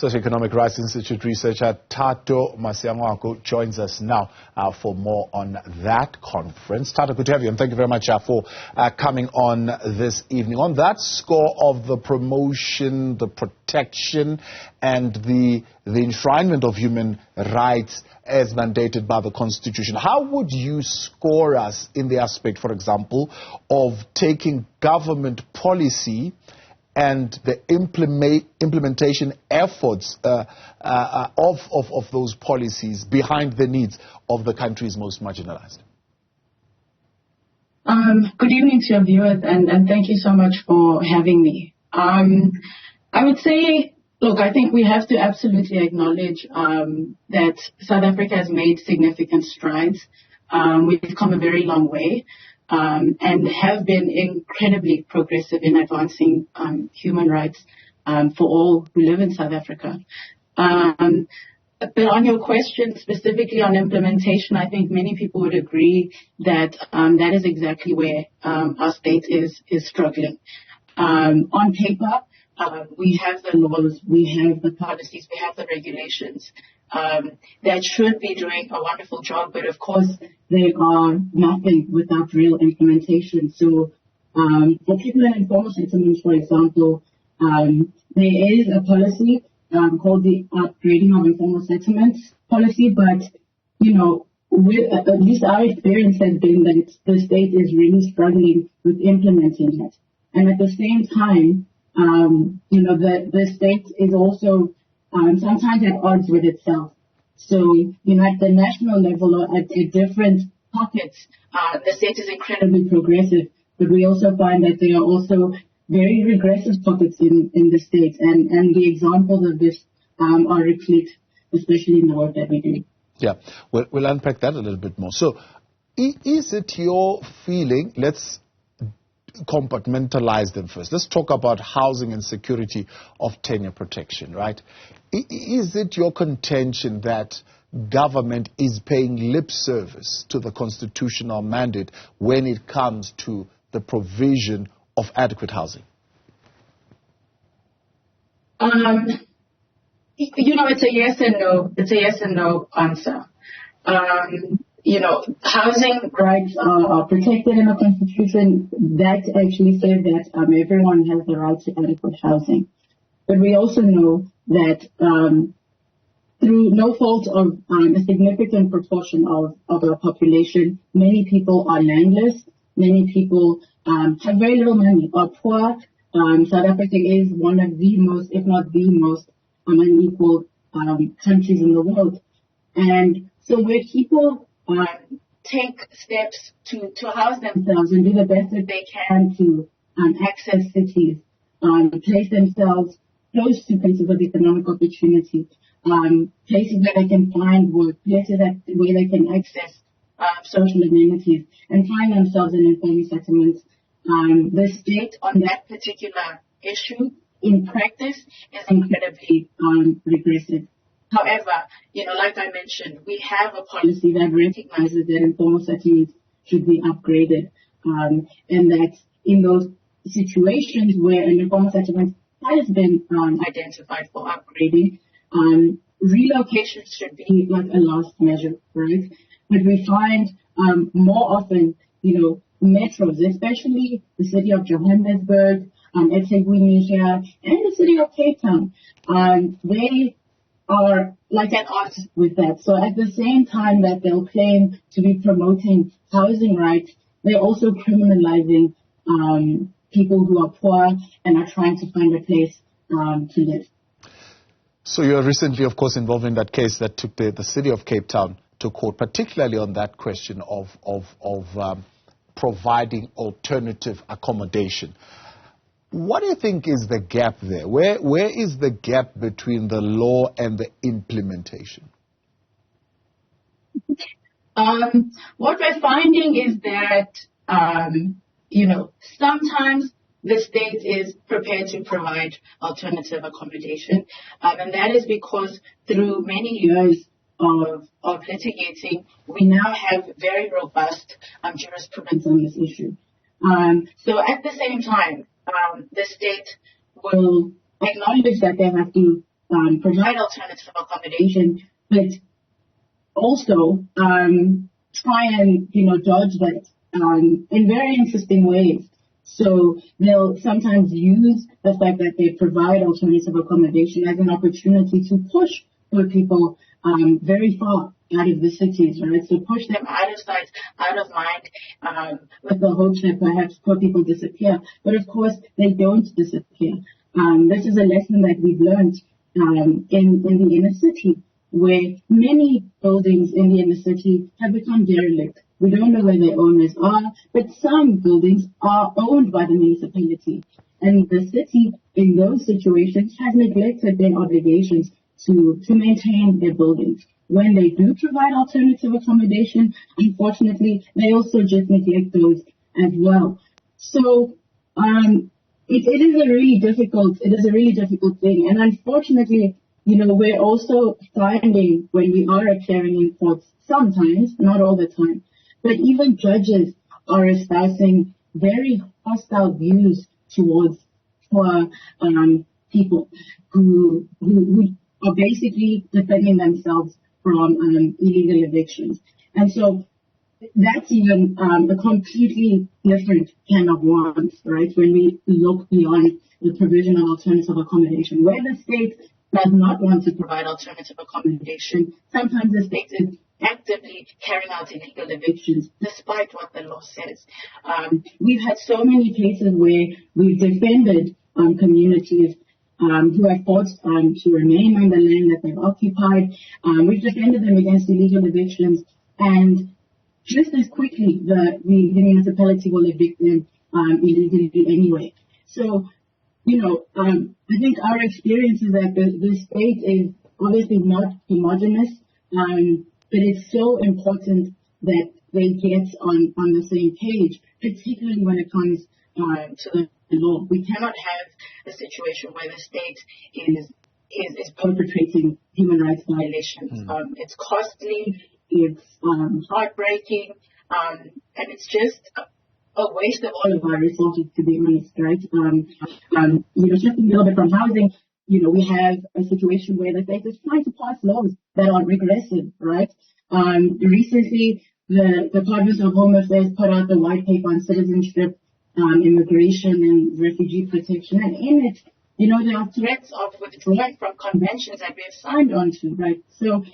Socio-Economic Rights Institute researcher Thato Masiangoako joins us now for more on that conference. Thato, good to have you, and thank you very much for coming on this evening. On that score of the promotion, the protection, and the enshrinement of human rights as mandated by the Constitution, how would you score us in the aspect, for example, of taking government policy and the implementation efforts of those policies behind the needs of the countries most marginalized? Good evening to your viewers, and thank you so much for having me. I would say, look, I think we have to absolutely acknowledge that South Africa has made significant strides. We've come a very long way. And have been incredibly progressive in advancing human rights for all who live in South Africa. But on your question specifically on implementation, I think many people would agree that that is exactly where our state is struggling. On paper, we have the laws, we have the policies, we have the regulations that should be doing a wonderful job, but of course they are nothing without real implementation. So for people in informal settlements, for example, there is a policy called the upgrading of informal settlements policy, but at least our experience has been that the state is really struggling with implementing it. And at the same time, the state is also sometimes at odds with itself. So, at the national level or at different pockets, the state is incredibly progressive, but we also find that there are also very regressive pockets in the state, and the examples of this are replete, especially in the work that we do. Yeah, we'll unpack that a little bit more. So, is it your feeling, let's compartmentalize them first. Let's talk about housing and security of tenure protection, right? Is it your contention that government is paying lip service to the constitutional mandate when it comes to the provision of adequate housing? It's a yes and no. It's a yes and no answer. Housing rights are protected in the Constitution. That actually says that everyone has the right to adequate housing. But we also know that through no fault of a significant proportion of our population, many people are landless. Many people have very little money, are poor. South Africa is one of the most, if not the most, unequal countries in the world. And so where people take steps to house themselves and do the best that they can to access cities, place themselves close to places of economic opportunity, places where they can find work, places where they can access social amenities, and find themselves in informal settlements. The state on that particular issue in practice is incredibly regressive. However, like I mentioned, we have a policy that recognizes that informal settlements should be upgraded, and that in those situations where an informal settlement has been identified for upgrading, relocation should be like a last measure, right? But we find more often, metros, especially the city of Johannesburg, eThekwini, and the city of Cape Town, they are like at odds with that. So at the same time that they'll claim to be promoting housing rights, they're also criminalizing people who are poor and are trying to find a place to live. So you were recently, of course, involved in that case that took the city of Cape Town to court, particularly on that question of providing alternative accommodation. What do you think is the gap there? Where is the gap between the law and the implementation? What we're finding is that, sometimes the state is prepared to provide alternative accommodation. And that is because through many years of litigating, we now have very robust jurisprudence on this issue. So at the same time, the state will acknowledge that they have to provide alternative accommodation, but also try and, dodge that in very interesting ways. So they'll sometimes use the fact that they provide alternative accommodation as an opportunity to push poor people very far out of the cities, right? So push them out of sight, out of mind, with the hopes that perhaps poor people disappear. But of course, they don't disappear. This is a lesson that we've learned in the inner city, where many buildings in the inner city have become derelict. We don't know where their owners are, but some buildings are owned by the municipality. And the city, in those situations, has neglected their obligations to maintain their buildings. When they do provide alternative accommodation, unfortunately, they also just neglect those as well. So it is a really difficult thing. And unfortunately, we're also finding when we are appearing in courts, sometimes, not all the time, but even judges are espousing very hostile views towards poor people who are basically defending themselves from illegal evictions. And so that's even a completely different can of worms, right, when we look beyond the provision of alternative accommodation. Where the state does not want to provide alternative accommodation, sometimes the state is actively carrying out illegal evictions despite what the law says. We've had so many cases where we've defended communities who have fought to remain on the land that they've occupied. We've defended them against illegal evictions, and just as quickly the municipality will evict them illegally anyway. So, I think our experience is that the state is obviously not homogenous, but it's so important that they get on the same page, particularly when it comes to the law. We cannot have a situation where the state is perpetrating human rights violations. It's costly, it's heartbreaking, and it's just a waste of all of our resources, to be honest, right? Shifting a little bit from housing, we have a situation where the state is trying to pass laws that are regressive, right? Recently, the Department of Home Affairs put out the white paper on citizenship, immigration, and refugee protection, and in it, there are threats of withdrawing from conventions that we have signed on to, right? So,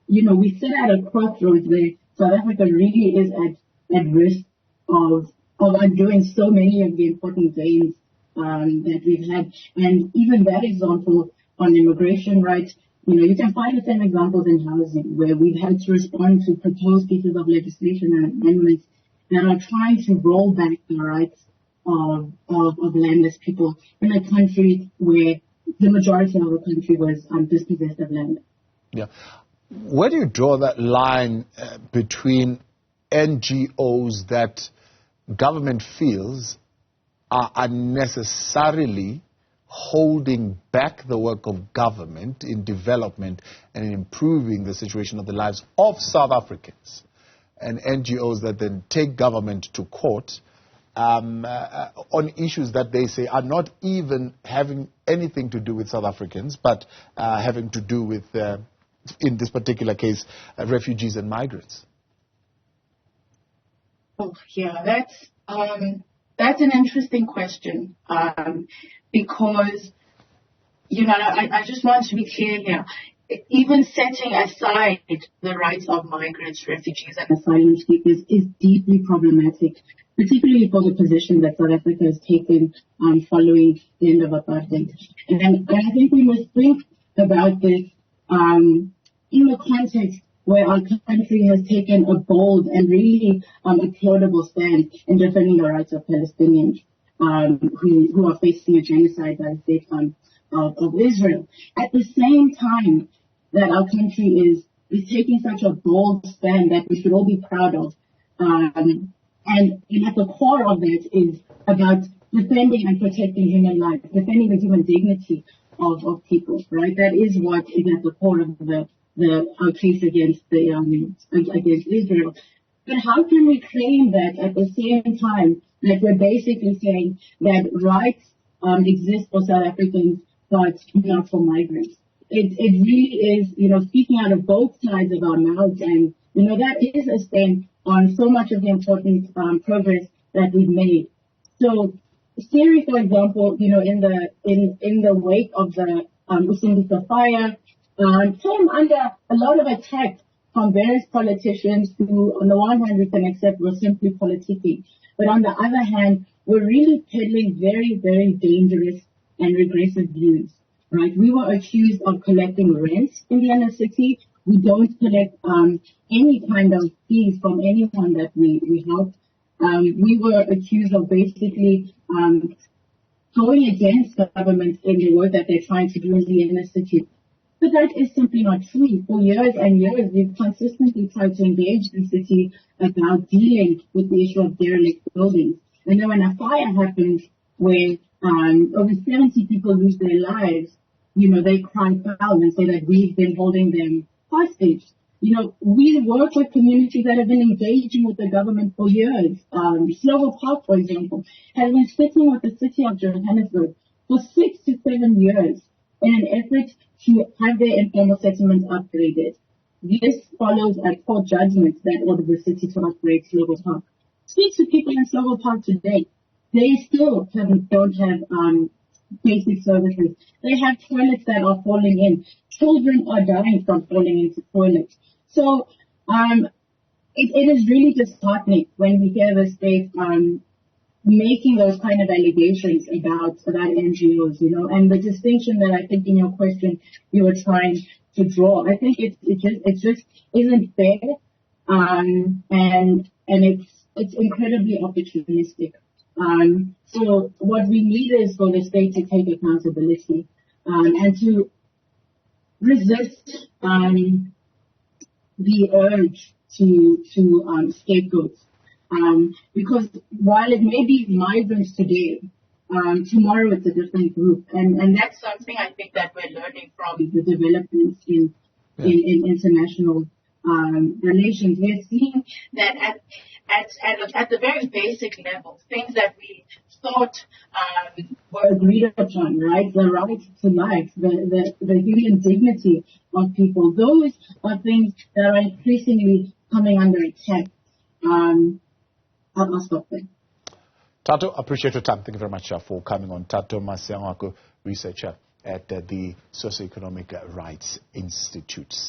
we sit at a crossroads where South Africa really is at risk of undoing so many of the important gains that we've had. And even that example on immigration rights, you can find the same examples in housing, where we've had to respond to proposed pieces of legislation and amendments that are trying to roll back the rights of landless people in a country where the majority of the country was dispossessed of land. Yeah. Where do you draw that line between NGOs that government feels are unnecessarily holding back the work of government in development and in improving the situation of the lives of South Africans, and NGOs that then take government to court on issues that they say are not even having anything to do with South Africans, but having to do with, in this particular case, refugees and migrants? Oh, yeah, that's an interesting question, because, I just want to be clear here. Even setting aside the rights of migrants, refugees, and asylum seekers is deeply problematic, particularly for the position that South Africa has taken following the end of apartheid. And I think we must think about this in the context where our country has taken a bold and really applaudable stand in defending the rights of Palestinians who are facing a genocide by the state of Israel. At the same time that our country is taking such a bold stand that we should all be proud of, and at the core of that is about defending and protecting human life, defending the human dignity of people, right? That is what is at the core of our case against Israel. But how can we claim that at the same time that we're basically saying that rights exist for South Africans but not for migrants? it really is, speaking out of both sides of our mouths, and, that is a stain on so much of the important progress that we've made. So, Siri, for example, in the wake of the Usindisa fire, came under a lot of attack from various politicians who, on the one hand, we can accept were simply politicking, but on the other hand, were really peddling very, very dangerous and regressive views. Right? We were accused of collecting rents in the inner city. We don't collect any kind of fees from anyone that we help. We were accused of basically going against the government in the work that they're trying to do in the inner city. But that is simply not true. For years and years, we've consistently tried to engage the city about dealing with the issue of derelict buildings. And then when a fire happens where over 70 people lose their lives, they cry foul and say that we've been holding them hostage. We work with communities that have been engaging with the government for years. Slovo Park, for example, has been sitting with the city of Johannesburg for 6 to 7 years in an effort to have their informal settlements upgraded. This follows a court judgment that ordered the city to upgrade Slovo Park. Speak to people in Slovo Park today. They still don't have basic services. They have toilets that are falling in. Children are dying from falling into toilets. So it is really disheartening when we hear the state making those kind of allegations about NGOs, and the distinction that I think in your question you were trying to draw. I think it just isn't fair, and it's incredibly opportunistic. So what we need is for the state to take accountability and to resist the urge to scapegoat. Because while it may be migrants today, tomorrow it's a different group, and that's something I think that we're learning from the developments in international relations. We're seeing that at the very basic level, things that we thought were agreed upon, right? The right to life, the human dignity of people. Those are things that are increasingly coming under attack. I'll stop there. Thato, appreciate your time. Thank you very much for coming on. Thato Masiangoako, researcher at the Socio-Economic Rights Institute.